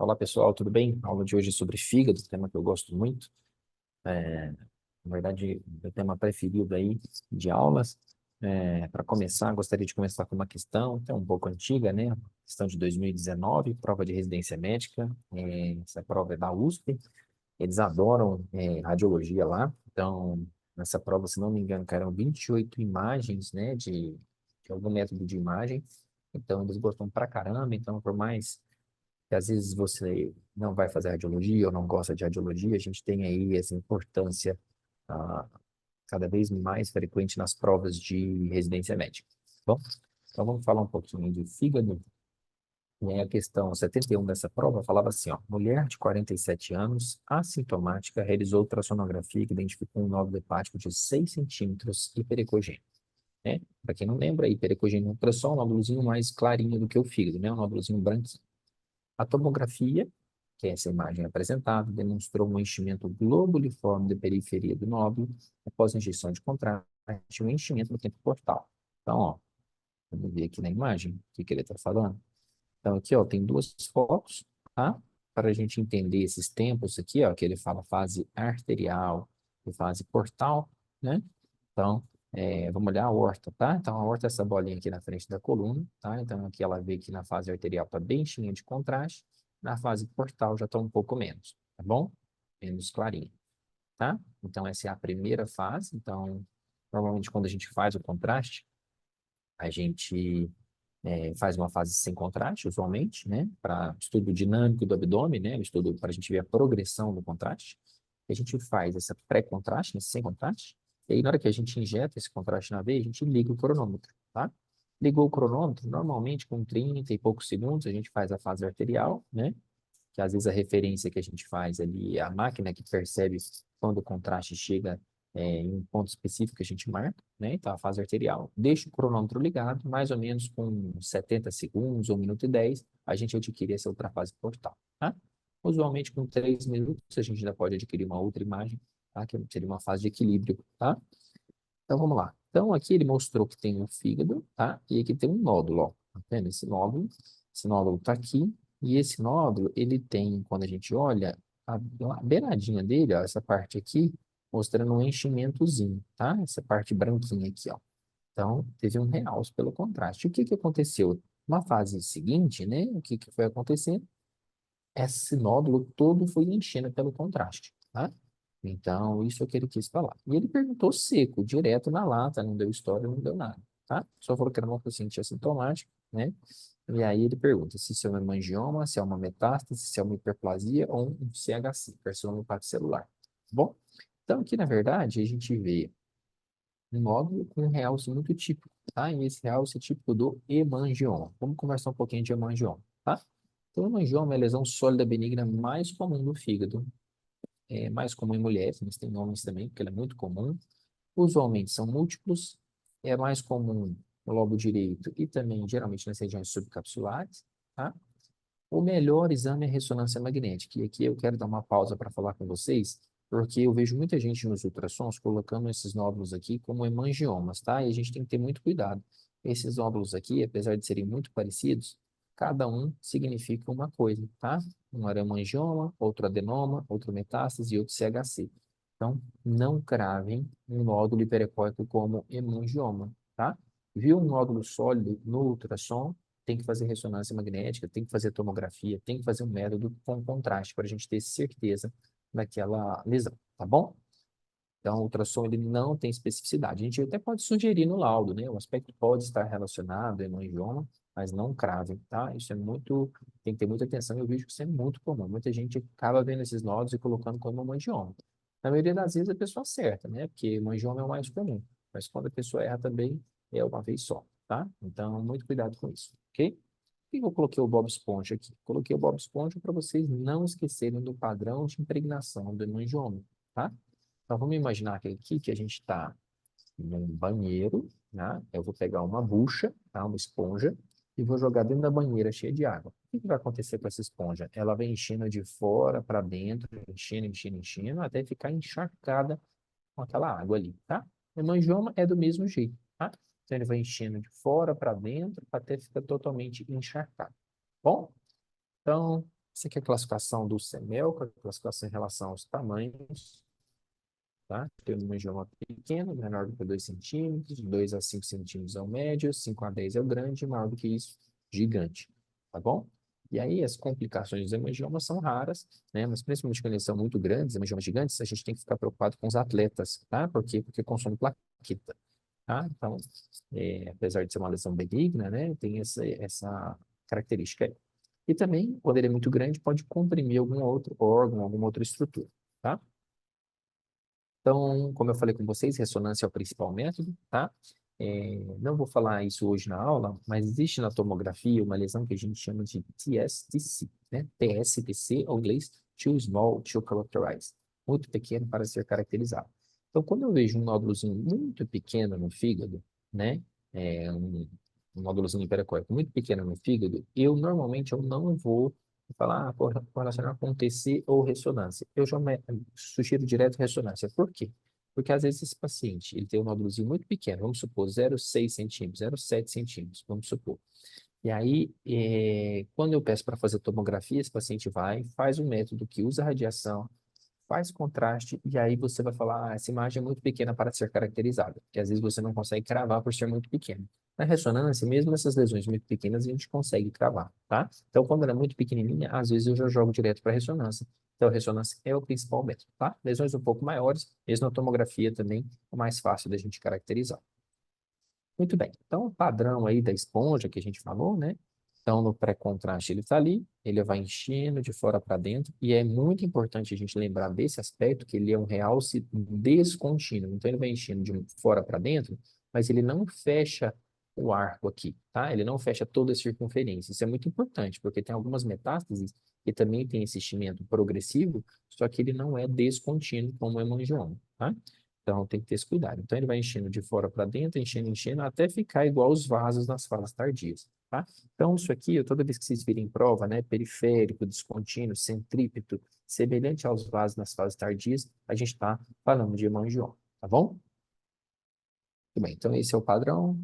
Olá pessoal, tudo bem? A aula de hoje é sobre fígado, tema que eu gosto muito. É, Na verdade, meu tema preferido aí de aulas. Para começar, gostaria de começar com uma questão, que é um pouco antiga, né? Questão de 2019, prova de residência médica. Essa prova é da USP. Eles adoram radiologia lá. Então, nessa prova, se não me engano, caíram 28 imagens, né? De algum método de imagem. Então, eles gostam pra caramba. Então, por mais que às vezes você não vai fazer radiologia ou não gosta de radiologia, a gente tem aí essa importância ah, cada vez mais frequente nas provas de residência médica. Bom, então vamos falar um pouquinho de fígado. E aí a questão 71 dessa prova falava assim, ó, mulher de 47 anos, assintomática, realizou ultrassonografia que identificou um nódulo hepático de 6 centímetros hiperecogêneo, né? Para quem não lembra, hiperecogêneo no ultrassom é um nódulozinho mais clarinho do que o fígado, né? Um nódulozinho branquinho. A tomografia, que é essa imagem apresentada, demonstrou um enchimento globuliforme da periferia do nódulo após a injeção de contraste e um enchimento no tempo portal. Então, ó, vamos ver aqui na imagem o que ele está falando. Então, aqui, ó, tem duas fotos, tá? Para a gente entender esses tempos aqui, ó, que ele fala fase arterial e fase portal, né? Então, vamos olhar a aorta, tá? Então, a aorta é essa bolinha aqui na frente da coluna, tá? Então, aqui ela vê que na fase arterial está bem cheinha de contraste, na fase portal já está um pouco menos, tá bom? Menos clarinho, tá? Então, essa é a primeira fase. Então, normalmente quando a gente faz o contraste, a gente faz uma fase sem contraste, usualmente, né? Para estudo dinâmico do abdômen, né? O estudo para a gente ver a progressão do contraste. A gente faz essa pré-contraste, né? Sem contraste. E aí, na hora que a gente injeta esse contraste na veia, a gente liga o cronômetro, tá? Ligou o cronômetro, normalmente com 30 e poucos segundos, a gente faz a fase arterial, né? Que às vezes a referência que a gente faz ali é a máquina que percebe quando o contraste chega em um ponto específico que a gente marca, né? Então, a fase arterial. Deixa o cronômetro ligado, mais ou menos com 70 segundos, 1 minuto e 10, a gente adquire essa outra fase portal, tá? Usualmente, com 3 minutos, a gente ainda pode adquirir uma outra imagem, tá? Que seria uma fase de equilíbrio, tá? Então, vamos lá. Então, aqui ele mostrou que tem um fígado, tá? E aqui tem um nódulo, ó. Tá vendo esse nódulo está aqui, e esse nódulo, ele tem, quando a gente olha, a beiradinha dele, ó, essa parte aqui, mostrando um enchimentozinho, tá? Essa parte branquinha aqui, ó. Então, teve um realce pelo contraste. O que que aconteceu? Na fase seguinte, né, o que que foi acontecendo? Esse nódulo todo foi enchendo pelo contraste, tá? Então, isso é o que ele quis falar. E ele perguntou seco, direto na lata, não deu história, não deu nada, tá? Só falou que era uma paciente assintomática, né? E aí ele pergunta se isso é um hemangioma, se é uma metástase, se é uma hiperplasia ou um CHC, carcinoma hepatocelular. Bom, então aqui na verdade a gente vê um nódulo com um realce muito típico, tá? E esse realce é típico do hemangioma. Vamos conversar um pouquinho de hemangioma, tá? Então, o hemangioma é a lesão sólida benigna mais comum do fígado. É mais comum em mulheres, mas tem homens também, porque ela é muito comum. Usualmente são múltiplos, é mais comum no lobo direito e também geralmente nas regiões subcapsulares, tá? O melhor exame é a ressonância magnética. E aqui eu quero dar uma pausa para falar com vocês, porque eu vejo muita gente nos ultrassons colocando esses nódulos aqui como hemangiomas, tá? E a gente tem que ter muito cuidado. Esses nódulos aqui, apesar de serem muito parecidos, cada um significa uma coisa, tá? Um era hemangioma, outro adenoma, outro metástase e outro CHC. Então, não cravem um nódulo hiperecóico como hemangioma, tá? Viu um nódulo sólido no ultrassom, tem que fazer ressonância magnética, tem que fazer tomografia, tem que fazer um método com contraste para a gente ter certeza daquela lesão, tá bom? Então, o ultrassom ele não tem especificidade. A gente até pode sugerir no laudo, né? O aspecto pode estar relacionado ao hemangioma, mas não crave, tá? Isso é muito, tem que ter muita atenção. Eu vejo que isso é muito comum. Muita gente acaba vendo esses nódulos e colocando como hemangioma. Na maioria das vezes a pessoa acerta, né? Porque hemangioma é o mais comum. Mas quando a pessoa erra também é uma vez só, tá? Então, muito cuidado com isso, ok? Por que eu coloquei o Bob Esponja aqui? Coloquei o Bob Esponja para vocês não esquecerem do padrão de impregnação do hemangioma, tá? Então, vamos imaginar que aqui que a gente está num banheiro, né? Eu vou pegar uma bucha, tá? Uma esponja, e vou jogar dentro da banheira cheia de água. O que que vai acontecer com essa esponja? Ela vai enchendo de fora para dentro, enchendo, enchendo, enchendo, até ficar encharcada com aquela água ali, tá? O hemangioma é do mesmo jeito, tá? Então, ele vai enchendo de fora para dentro, até ficar totalmente encharcado. Bom, então, Essa aqui é a classificação do CEMEL, a classificação em relação aos tamanhos, tá? Tem um hemangioma pequeno, menor do que 2 centímetros, 2 a 5 centímetros é o médio, 5 a 10 é o grande, maior do que isso, gigante, tá bom? E aí as complicações dos hemangiomas são raras, né? Mas principalmente quando eles são muito grandes, hemangiomas gigantes, a gente tem que ficar preocupado com os atletas, tá? Por quê? Porque consome plaqueta, tá? Então, apesar de ser uma lesão benigna, né? Tem essa característica aí. E também, quando ele é muito grande, pode comprimir algum outro órgão, alguma outra estrutura, tá? Então, como eu falei com vocês, ressonância é o principal método, tá? Não vou falar isso hoje na aula, mas existe na tomografia uma lesão que a gente chama de TSTC, né? TSTC, ou inglês, Too Small to Characterize, muito pequeno para ser caracterizado. Então, quando eu vejo um nódulozinho muito pequeno no fígado, né? Um nódulozinho hiperacóico muito pequeno no fígado, eu não vou falar, correlacionar com TC ou ressonância. Eu já sugiro direto ressonância. Por quê? Porque às vezes esse paciente, ele tem um nódulozinho muito pequeno, vamos supor 0,6 centímetros, 0,7 centímetros, vamos supor. E aí, quando eu peço para fazer tomografia, esse paciente vai, faz um método que usa radiação, faz contraste, e aí você vai falar, essa imagem é muito pequena para ser caracterizada, porque às vezes você não consegue cravar por ser muito pequena. Na ressonância, mesmo essas lesões muito pequenas, a gente consegue cravar, tá? Então, quando ela é muito pequenininha, às vezes eu já jogo direto para ressonância. Então, a ressonância é o principal método, tá? Lesões um pouco maiores, mesmo na tomografia também, é mais fácil da gente caracterizar. Muito bem. Então, o padrão aí da esponja que a gente falou, né? Então, no pré-contraste ele está ali, ele vai enchendo de fora para dentro, e é muito importante a gente lembrar desse aspecto, que ele é um realce descontínuo. Então, ele vai enchendo de fora para dentro, mas ele não fecha o arco aqui, tá? Ele não fecha toda a circunferência. Isso é muito importante, porque tem algumas metástases que também tem esse enchimento progressivo, só que ele não é descontínuo como é hemangioma, tá? Então tem que ter esse cuidado. Então ele vai enchendo de fora para dentro, enchendo, enchendo, até ficar igual os vasos nas fases tardias, tá? Então isso aqui, toda vez que vocês virem prova, né, periférico, descontínuo, centrípeto, semelhante aos vasos nas fases tardias, a gente está falando de hemangioma, tá bom? Muito bem, então esse é o padrão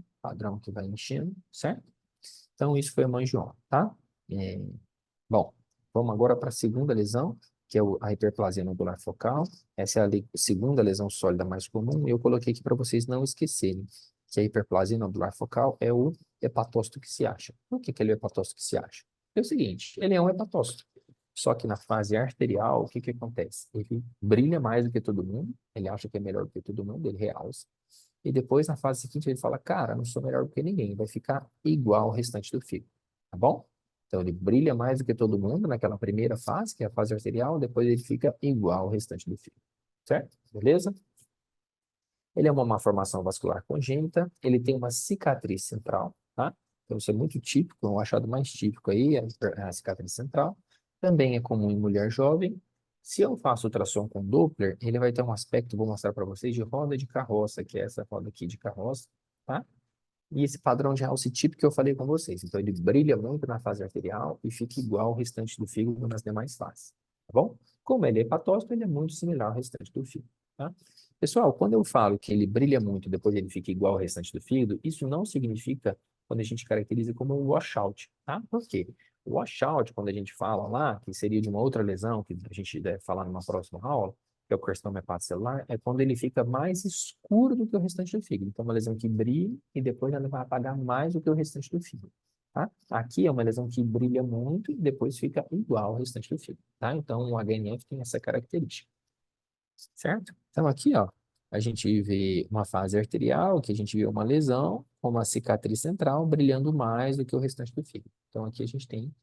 que vai enchendo, certo? Então isso foi hemangioma, tá? É, Bom, vamos agora para a segunda lesão, que é a hiperplasia nodular focal. Essa é a segunda lesão sólida mais comum. Eu coloquei aqui para vocês não esquecerem que a hiperplasia nodular focal é o hepatócito que se acha. Por que ele é o hepatócito que se acha? É o seguinte, ele é um hepatócito. Só que na fase arterial, o que que acontece? Ele brilha mais do que todo mundo, ele acha que é melhor do que todo mundo, ele realça. E depois, na fase seguinte, ele fala, cara, não sou melhor do que ninguém, vai ficar igual ao restante do fígado, tá bom? Então, ele brilha mais do que todo mundo naquela primeira fase, que é a fase arterial, depois ele fica igual ao restante do fígado, certo? Beleza? Ele é uma malformação vascular congênita, ele tem uma cicatriz central, tá? Então, isso é muito típico, é um achado mais típico aí, a cicatriz central. Também é comum em mulher jovem. Se eu faço ultrassom com Doppler, ele vai ter um aspecto, vou mostrar para vocês, de roda de carroça, que é essa roda aqui de carroça, tá? E esse padrão de realce típico que eu falei com vocês. Então, ele brilha muito na fase arterial e fica igual ao restante do fígado nas demais fases, tá bom? Como ele é hepatócito, ele é muito similar ao restante do fígado, tá? Pessoal, quando eu falo que ele brilha muito e depois ele fica igual ao restante do fígado, isso não significa quando a gente caracteriza como um washout, tá? Por quê? O washout, quando a gente fala lá, que seria de uma outra lesão, que a gente deve falar numa próxima aula, que é o carcinoma hepatocelular, é quando ele fica mais escuro do que o restante do fígado. Então, é uma lesão que brilha e depois ela vai apagar mais do que o restante do fígado. Tá? Aqui é uma lesão que brilha muito e depois fica igual ao restante do fígado. Tá? Então, o HNF tem essa característica. Certo? Então, aqui, ó, a gente vê uma fase arterial, que a gente vê uma lesão, com uma cicatriz central brilhando mais do que o restante do fígado. Então, aqui a gente tem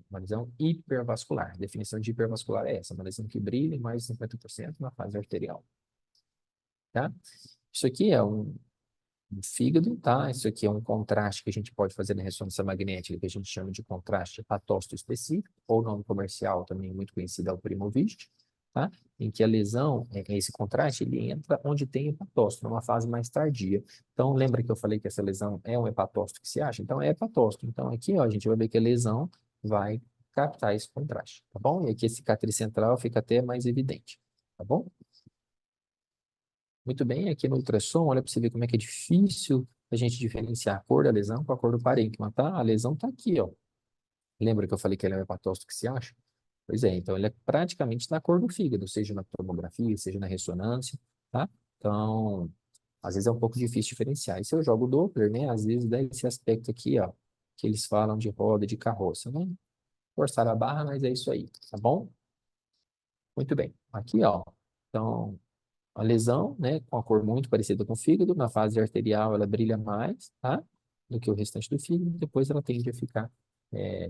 uma lesão hipervascular. A definição de hipervascular é essa, uma lesão que brilha em mais de 50% na fase arterial. Tá? Isso aqui é um fígado, tá? Isso aqui é um contraste que a gente pode fazer na ressonância magnética, que a gente chama de contraste hepatócito específico, ou nome comercial também muito conhecido é o Primovist, tá? Em que a lesão, esse contraste, ele entra onde tem hepatócito, numa fase mais tardia. Então, lembra que eu falei que essa lesão é um hepatócito que se acha? Então, é hepatócito. Então, aqui, ó, a gente vai ver que a lesão vai captar esse contraste, tá bom? E aqui a cicatriz central fica até mais evidente, tá bom? Muito bem, aqui no ultrassom, olha para você ver como é que é difícil a gente diferenciar a cor da lesão com a cor do parênquima, tá? A lesão está aqui, ó. Lembra que eu falei que ele é um hepatócito que se acha? Pois é, então ele é praticamente na cor do fígado, seja na tomografia, seja na ressonância, tá? Então, às vezes é um pouco difícil diferenciar. E se eu jogo o Doppler, né, às vezes dá esse aspecto aqui, ó, que eles falam de roda de carroça, né? Forçar a barra, mas é isso aí, tá bom? Muito bem. Aqui, ó, então, a lesão, né, com a cor muito parecida com o fígado, na fase arterial ela brilha mais, tá? Do que o restante do fígado, depois ela tende a ficar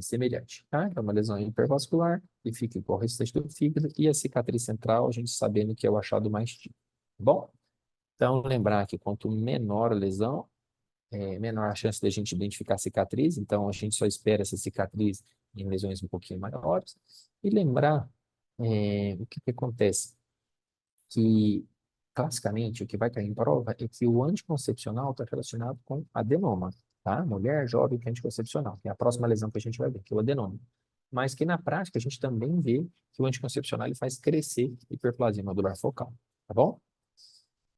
semelhante, tá? É uma lesão hipervascular, que fica igual ao restante do fígado, e a cicatriz central, a gente sabendo que é o achado mais típico, tá bom? Então, lembrar que quanto menor a lesão, menor a chance de a gente identificar a cicatriz, então a gente só espera essa cicatriz em lesões um pouquinho maiores, e lembrar o que que acontece, que classicamente o que vai cair em prova é que o anticoncepcional está relacionado com adenoma, tá? Mulher jovem que é anticoncepcional, que é a próxima lesão que a gente vai ver, que é o adenoma. Mas que na prática a gente também vê que o anticoncepcional ele faz crescer hiperplasia nodular focal, tá bom?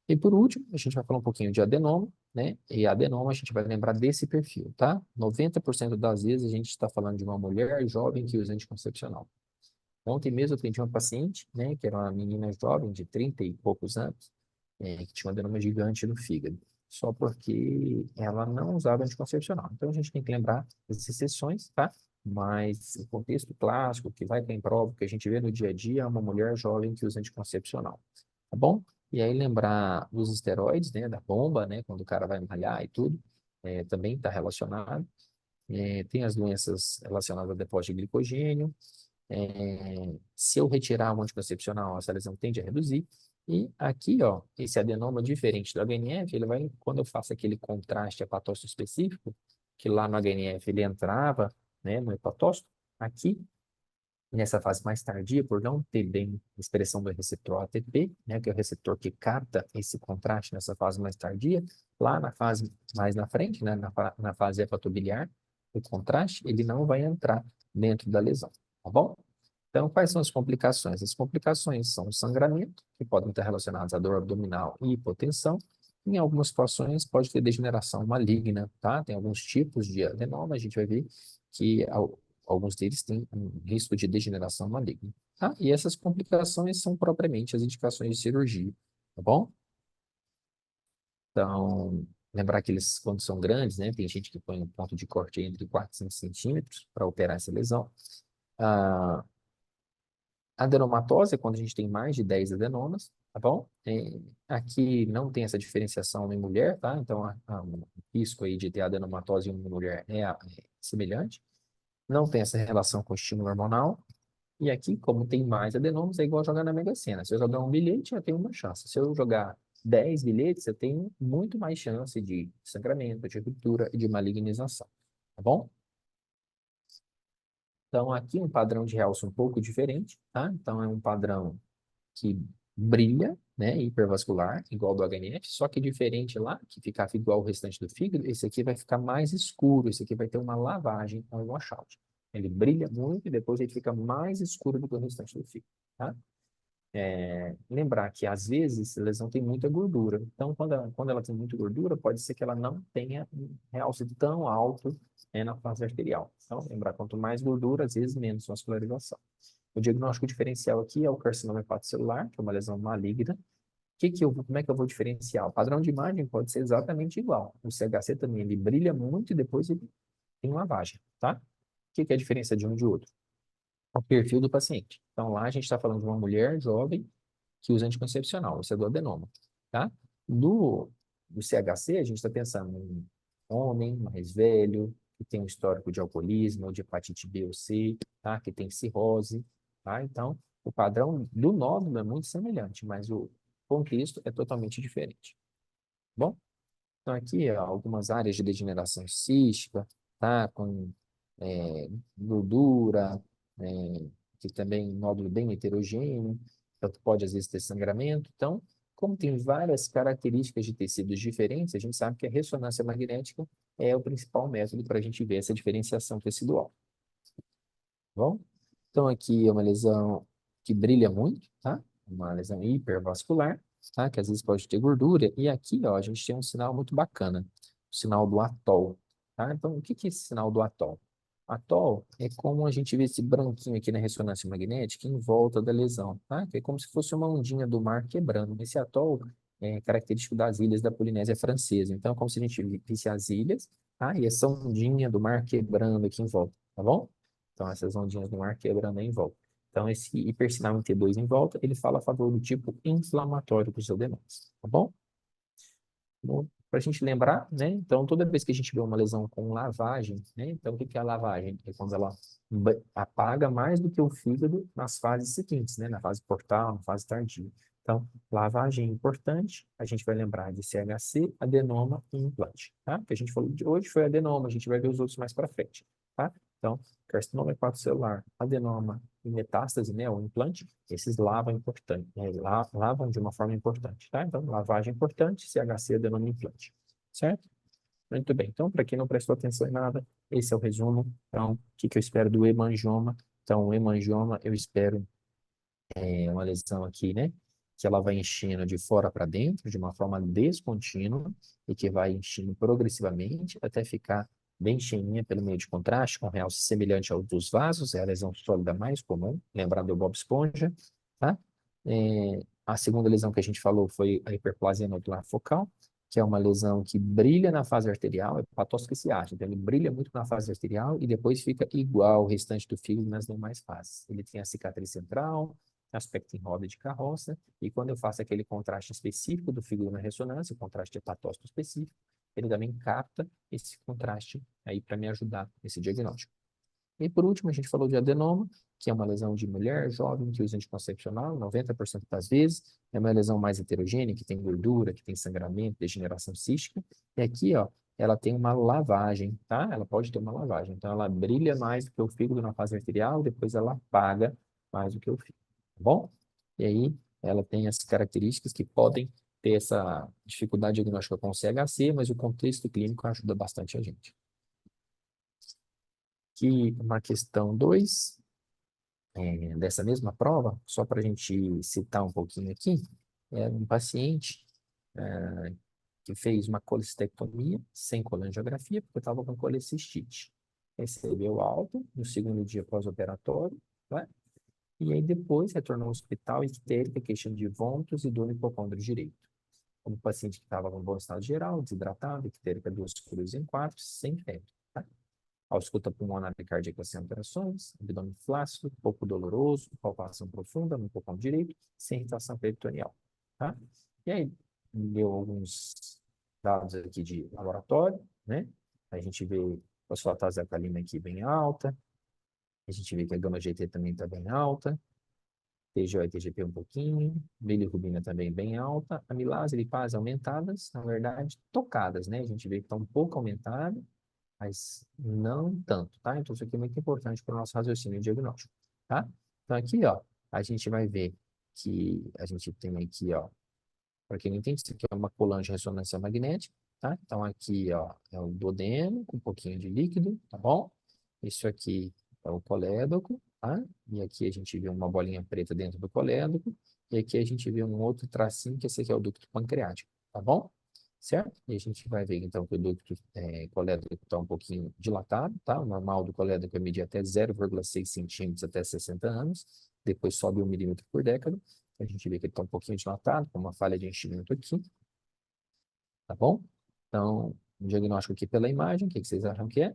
E por último, a gente vai falar um pouquinho de adenoma, né? E adenoma a gente vai lembrar desse perfil, tá? 90% das vezes a gente está falando de uma mulher jovem que usa anticoncepcional. Ontem mesmo eu atendi uma paciente, né, que era uma menina jovem de 30 e poucos anos, que tinha um adenoma gigante no fígado, só porque ela não usava anticoncepcional. Então a gente tem que lembrar das exceções, tá? Mas o contexto clássico que vai ter em prova, que a gente vê no dia a dia, é uma mulher jovem que usa anticoncepcional, tá bom? E aí lembrar dos esteroides, né, da bomba, né, quando o cara vai malhar e tudo, também está relacionado. Tem as doenças relacionadas a depósito de glicogênio, se eu retirar o anticoncepcional, essa lesão tende a reduzir. E aqui, ó, esse adenoma diferente do HNF, ele vai, quando eu faço aquele contraste hepatócito específico, que lá no HNF ele entrava, né, no hepatócito, aqui, nessa fase mais tardia, por não ter bem a expressão do receptor ATP, né, que é o receptor que capta esse contraste nessa fase mais tardia, lá na fase mais na frente, né, na fase hepatobiliar, o contraste, ele não vai entrar dentro da lesão, tá bom? Então, quais são as complicações? As complicações são o sangramento, que podem estar relacionados à dor abdominal e hipotensão. Em algumas situações, pode ter degeneração maligna, tá? Tem alguns tipos de adenoma, a gente vai ver que alguns deles têm um risco de degeneração maligna, tá? E essas complicações são propriamente as indicações de cirurgia, tá bom? Então, lembrar que eles, quando são grandes, né? Tem gente que põe um ponto de corte entre 4 e 5 centímetros para operar essa lesão. Ah, Adenomatose é quando a gente tem mais de 10 adenomas, tá bom? Aqui não tem essa diferenciação em mulher, tá? Então, o risco aí de ter adenomatose em uma mulher é semelhante. Não tem essa relação com o estímulo hormonal. E aqui, como tem mais adenomas, é igual jogar na Mega Sena. Se eu jogar um bilhete, eu tenho uma chance. Se eu jogar 10 bilhetes, eu tenho muito mais chance de sangramento, de ruptura e de malignização, tá bom? Então, aqui um padrão de realce um pouco diferente, tá? Então, é um padrão que brilha, né, hipervascular, igual do HNF, só que diferente lá, que ficava igual o restante do fígado, esse aqui vai ficar mais escuro, esse aqui vai ter uma lavagem com um washout. Ele brilha muito e depois ele fica mais escuro do que o restante do fígado, tá? Lembrar que às vezes a lesão tem muita gordura, então quando ela tem muita gordura, pode ser que ela não tenha um realce tão alto, na fase arterial. Então, lembrar, quanto mais gordura, às vezes menos vascularização. O diagnóstico diferencial aqui é o carcinoma hepatocelular, que é uma lesão maligna. Como é que eu vou diferenciar? O padrão de imagem pode ser exatamente igual. O CHC também, ele brilha muito e depois ele tem lavagem, tá? O que que é a diferença de um de outro? O perfil do paciente. Então, lá a gente está falando de uma mulher jovem que usa anticoncepcional, esse é do adenoma, tá? Do CHC, a gente está pensando em um homem mais velho, que tem um histórico de alcoolismo, ou de hepatite B ou C, tá? Que tem cirrose, tá? Então, o padrão do nódulo é muito semelhante, mas o contexto é totalmente diferente. Bom, então aqui, ó, algumas áreas de degeneração cística, tá? Com gordura, que também nódulo bem heterogêneo, então pode às vezes ter sangramento. Então, como tem várias características de tecidos diferentes, a gente sabe que a ressonância magnética é o principal método para a gente ver essa diferenciação tecidual. Bom, então aqui é uma lesão que brilha muito, tá? Uma lesão hipervascular, tá? Que às vezes pode ter gordura. E aqui, ó, a gente tem um sinal muito bacana, o sinal do atol, tá? Então, o que que é esse sinal do atol? Atol é como a gente vê esse branquinho aqui na ressonância magnética em volta da lesão, tá? Que é como se fosse uma ondinha do mar quebrando. Esse atol é característico das ilhas da Polinésia Francesa. Então, é como se a gente visse as ilhas, tá? E essa ondinha do mar quebrando aqui em volta, tá bom? Então, essas ondinhas do mar quebrando aí em volta. Então, esse hipersinal em T2 em volta, ele fala a favor do tipo inflamatório dos edemas, tá bom? Para a gente lembrar, né? Então, toda vez que a gente vê uma lesão com lavagem, né? Então, o que que é a lavagem? É quando ela apaga mais do que o fígado nas fases seguintes, né? Na fase portal, na fase tardia. Então, lavagem é importante, a gente vai lembrar de CHC, adenoma e implante, tá? O que a gente falou de hoje foi adenoma, a gente vai ver os outros mais para frente, tá? Então, carcinoma hepatocelular, adenoma e metástase, né? O implante, esses lavam importante, lavam de uma forma importante, tá? Então, lavagem importante, CHC, adenoma e implante, certo? Muito bem. Então, para quem não prestou atenção em nada, esse é o resumo. Então, o que que eu espero do hemangioma? Então, o hemangioma, eu espero uma lesão aqui, né? Que ela vai enchendo de fora para dentro, de uma forma descontínua, e que vai enchendo progressivamente até ficar bem cheinha pelo meio de contraste, com realce semelhante ao dos vasos, é a lesão sólida mais comum, lembrando do Bob Esponja, tá? A segunda lesão que a gente falou foi a hiperplasia nodular focal, que é uma lesão que brilha na fase arterial, é patóxico que se acha, então ele brilha muito na fase arterial e depois fica igual ao restante do fígado nas demais fases. Ele tem a cicatriz central, aspecto em roda de carroça, e quando eu faço aquele contraste específico do fígado na ressonância, o contraste hepatócito específico, ele também capta esse contraste aí para me ajudar nesse diagnóstico. E por último, a gente falou de adenoma, que é uma lesão de mulher jovem que usa anticoncepcional, 90% das vezes, é uma lesão mais heterogênea, que tem gordura, que tem sangramento, degeneração cística, e aqui, ó, ela tem uma lavagem, tá? Ela pode ter uma lavagem, então ela brilha mais do que o fígado na fase arterial, depois ela apaga mais do que o fígado, tá bom? E aí, ela tem as características que podem ter essa dificuldade diagnóstica com o CHC, mas o contexto clínico ajuda bastante a gente. Aqui, uma questão 2 dessa mesma prova, só para a gente citar um pouquinho aqui, é um paciente que fez uma colestectomia sem colangiografia, porque estava com colecistite. Recebeu alta no segundo dia pós-operatório, né? E aí depois retornou ao hospital ictérica, queixando de vômitos e dor no hipocôndrio direito. Um paciente que estava com bom estado geral, desidratado, ictérica 2 cruzes em 4, sem febre. Tá? Ausculta pulmonar e cardíaca sem alterações, abdômen flácido, pouco doloroso, palpação profunda no pulmão direito, sem irritação peritoneal. Tá? E aí, deu alguns dados aqui de laboratório, né? A gente vê a fosfatase alcalina aqui bem alta, a gente vê que a gama-GT também está bem alta, TGO e TGP um pouquinho, bilirrubina também bem alta, amilase e lipase aumentadas, na verdade, tocadas, né? A gente vê que está um pouco aumentada, mas não tanto, tá? Então, isso aqui é muito importante para o nosso raciocínio diagnóstico, tá? Então, aqui, ó, a gente vai ver que a gente tem aqui, ó, para quem não entende, isso aqui é uma colange de ressonância magnética, tá? Então, aqui, ó, é o duodeno com um pouquinho de líquido, tá bom? Isso aqui é o colédoco, tá? E aqui a gente vê uma bolinha preta dentro do colédoco, e aqui a gente vê um outro tracinho, que esse aqui é o ducto pancreático, tá bom? Certo? E a gente vai ver, então, que o ducto colédoco está um pouquinho dilatado, tá? O normal do colédoco é medir até 0,6 centímetros até 60 anos, depois sobe 1 milímetro por década. A gente vê que ele está um pouquinho dilatado, com uma falha de enchimento aqui, tá bom? Então, o diagnóstico aqui pela imagem, o que vocês acham que é?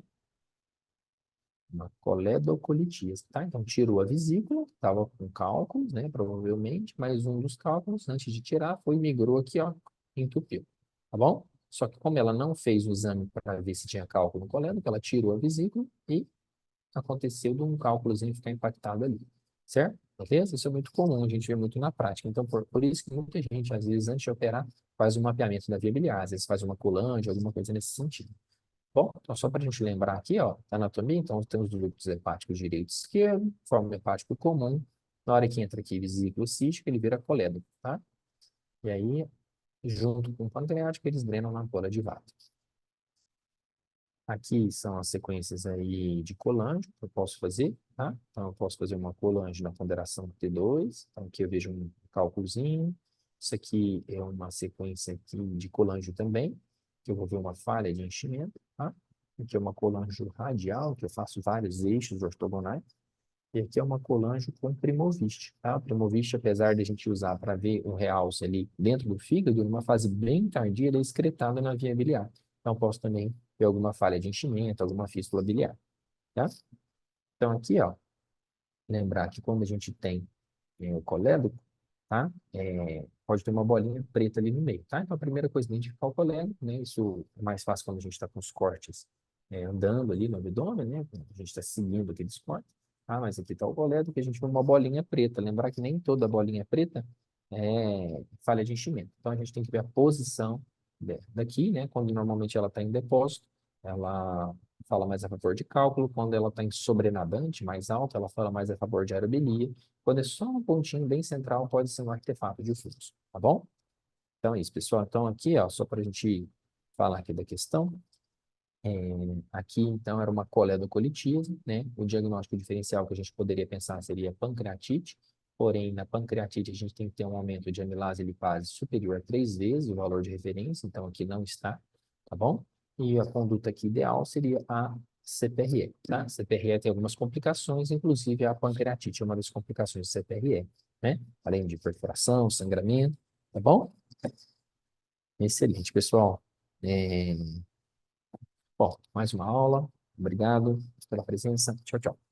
Uma coledocolitíase, tá? Então, tirou a vesícula, estava com cálculos, né? Provavelmente, mas um dos cálculos, antes de tirar, foi migrou aqui, ó, entupiu, tá bom? Só que como ela não fez o exame para ver se tinha cálculo no colédoco, ela tirou a vesícula e aconteceu de um cálculozinho ficar impactado ali, certo? Beleza? Isso é muito comum, a gente vê muito na prática. Então, por isso que muita gente, às vezes, antes de operar, faz um mapeamento da via biliar, às vezes faz uma colange, alguma coisa nesse sentido. Bom, então só para a gente lembrar aqui, ó, da anatomia, então temos os ductos hepáticos direito e esquerdo, forma hepático comum. Na hora que entra aqui vesículo cístico, ele vira colédoco, tá? E aí, junto com o pancreático, eles drenam na ampola de Vater. Aqui são as sequências aí de colange que eu posso fazer, tá? Então, eu posso fazer uma colange na ponderação T2. Então, aqui eu vejo um cálculozinho. Isso aqui é uma sequência aqui de colangio também, que eu vou ver uma falha de enchimento, tá? Aqui é uma colangio radial, que eu faço vários eixos ortogonais. E aqui é uma colangio com primoviste, tá? O primoviste, apesar de a gente usar para ver o realce ali dentro do fígado, numa fase bem tardia, ele é excretado na via biliar. Então, posso também ter alguma falha de enchimento, alguma fístula biliar, tá? Então, aqui, ó, lembrar que quando a gente tem o colédoco, tá? Pode ter uma bolinha preta ali no meio, tá? Então, a primeira coisa é identificar o colédoco, né? Isso é mais fácil quando a gente está com os cortes andando ali no abdômen, né? A gente está seguindo aqueles cortes. Ah, mas aqui está o colédoco, a gente vê uma bolinha preta. Lembrar que nem toda bolinha preta é falha de enchimento. Então, a gente tem que ver a posição daqui, né? Quando normalmente ela está em depósito, ela fala mais a favor de cálculo. Quando ela está em sobrenadante, mais alta, ela fala mais a favor de aerobilia. Quando é só um pontinho bem central, pode ser um artefato de fluxo, tá bom? Então é isso, pessoal. Então aqui, ó, só para a gente falar aqui da questão, aqui então era uma coledocolitíase, né? O diagnóstico diferencial que a gente poderia pensar seria pancreatite, porém na pancreatite a gente tem que ter um aumento de amilase e lipase superior a 3 vezes o valor de referência, então aqui não está, tá bom? E a conduta aqui ideal seria a CPRE, tá? CPRE tem algumas complicações, inclusive a pancreatite é uma das complicações do CPRE, né? Além de perfuração, sangramento, tá bom? Excelente, pessoal. Bom, mais uma aula. Obrigado pela presença. Tchau, tchau.